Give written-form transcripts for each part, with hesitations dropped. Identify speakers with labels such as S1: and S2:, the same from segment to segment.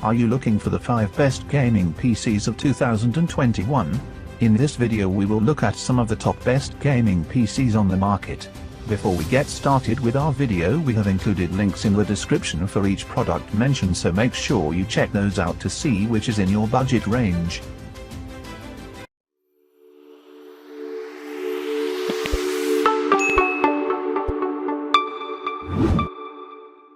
S1: Are you looking for the 5 best gaming PCs of 2021? In this video we will look at some of the top best gaming PCs on the market. Before we get started with our video, we have included links in the description for each product mentioned, so make sure you check those out to see which is in your budget range.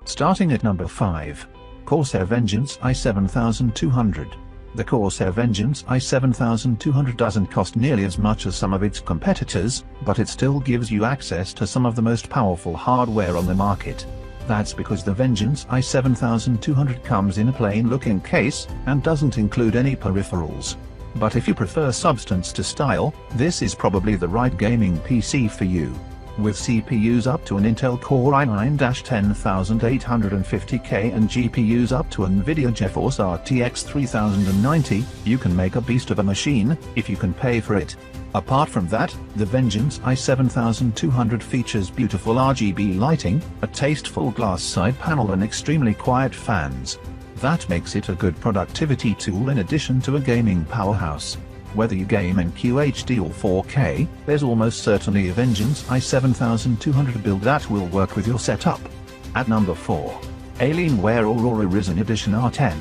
S1: Starting at number 5. Corsair Vengeance i7200. The Corsair Vengeance i7200 doesn't cost nearly as much as some of its competitors, but it still gives you access to some of the most powerful hardware on the market. That's because the Vengeance i7200 comes in a plain-looking case, and doesn't include any peripherals. But if you prefer substance to style, this is probably the right gaming PC for you. With CPUs up to an Intel Core i9-10850K and GPUs up to NVIDIA GeForce RTX 3090, you can make a beast of a machine, if you can pay for it. Apart from that, the Vengeance i7200 features beautiful RGB lighting, a tasteful glass side panel and extremely quiet fans. That makes it a good productivity tool in addition to a gaming powerhouse. Whether you game in QHD or 4K, there's almost certainly a Vengeance i7200 build that will work with your setup. At number 4. Alienware Aurora Ryzen Edition R10.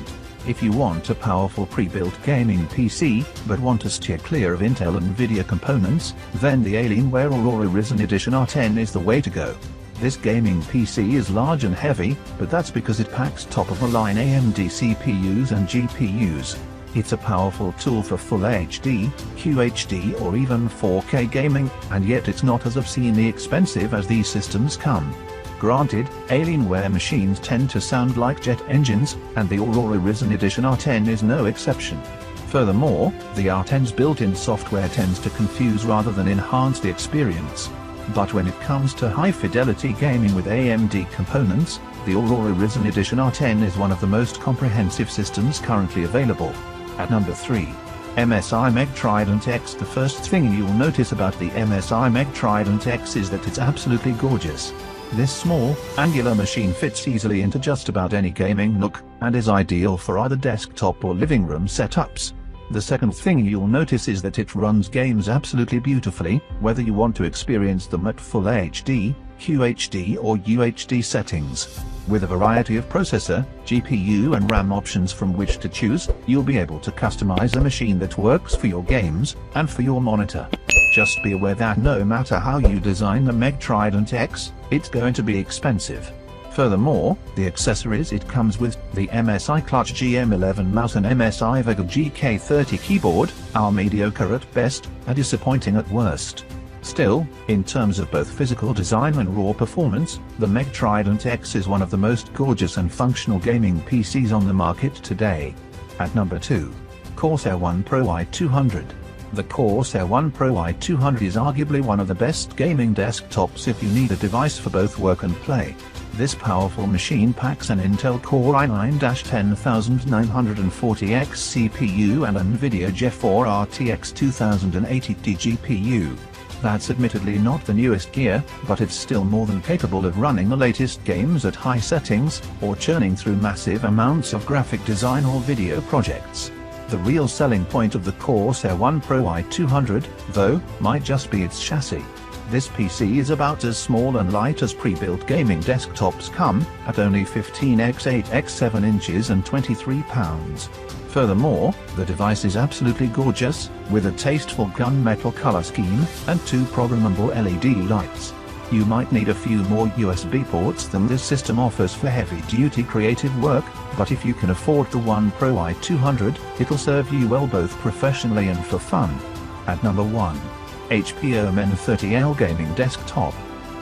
S1: If you want a powerful pre-built gaming PC, but want to steer clear of Intel and NVIDIA components, then the Alienware Aurora Ryzen Edition R10 is the way to go. This gaming PC is large and heavy, but that's because it packs top-of-the-line AMD CPUs and GPUs. It's a powerful tool for Full HD, QHD or even 4K gaming, and yet it's not as obscenely expensive as these systems come. Granted, Alienware machines tend to sound like jet engines, and the Aurora Ryzen Edition R10 is no exception. Furthermore, the R10's built-in software tends to confuse rather than enhance the experience. But when it comes to high-fidelity gaming with AMD components, the Aurora Ryzen Edition R10 is one of the most comprehensive systems currently available. At number 3. MSI MEG Trident X. The first thing you'll notice about the MSI MEG Trident X is that it's absolutely gorgeous. This small, angular machine fits easily into just about any gaming nook, and is ideal for either desktop or living room setups. The second thing you'll notice is that it runs games absolutely beautifully, whether you want to experience them at Full HD, QHD or UHD settings. With a variety of processor, GPU and RAM options from which to choose, you'll be able to customize a machine that works for your games, and for your monitor. Just be aware that no matter how you design the MEG Trident X, it's going to be expensive. Furthermore, the accessories it comes with, the MSI Clutch GM11 mouse and MSI Vega GK30 keyboard, are mediocre at best, and disappointing at worst. Still, in terms of both physical design and raw performance, the MEG Trident X is one of the most gorgeous and functional gaming PCs on the market today. At number 2. Corsair One Pro i200. The Corsair One Pro i200 is arguably one of the best gaming desktops if you need a device for both work and play. This powerful machine packs an Intel Core i9-10940X CPU and NVIDIA GeForce RTX 2080 GPU. That's admittedly not the newest gear, but it's still more than capable of running the latest games at high settings, or churning through massive amounts of graphic design or video projects. The real selling point of the Corsair One Pro i200, though, might just be its chassis. This PC is about as small and light as pre-built gaming desktops come, at only 15x8x7 inches and 23 pounds. Furthermore, the device is absolutely gorgeous, with a tasteful gunmetal color scheme, and 2 programmable LED lights. You might need a few more USB ports than this system offers for heavy-duty creative work, but if you can afford the One Pro i200, it'll serve you well both professionally and for fun. At number 1. HP Omen 30L Gaming Desktop.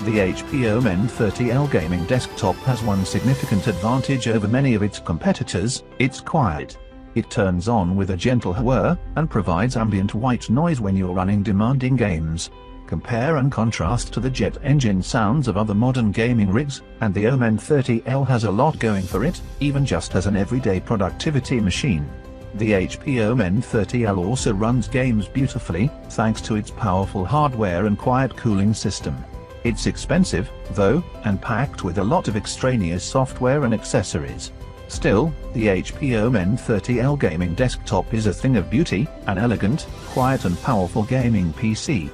S1: The HP Omen 30L Gaming Desktop has one significant advantage over many of its competitors: it's quiet. It turns on with a gentle whir, and provides ambient white noise when you're running demanding games. Compare and contrast to the jet engine sounds of other modern gaming rigs, and the Omen 30L has a lot going for it, even just as an everyday productivity machine. The HP Omen 30L also runs games beautifully, thanks to its powerful hardware and quiet cooling system. It's expensive, though, and packed with a lot of extraneous software and accessories. Still, the HP Omen 30L gaming desktop is a thing of beauty, an elegant, quiet and powerful gaming PC.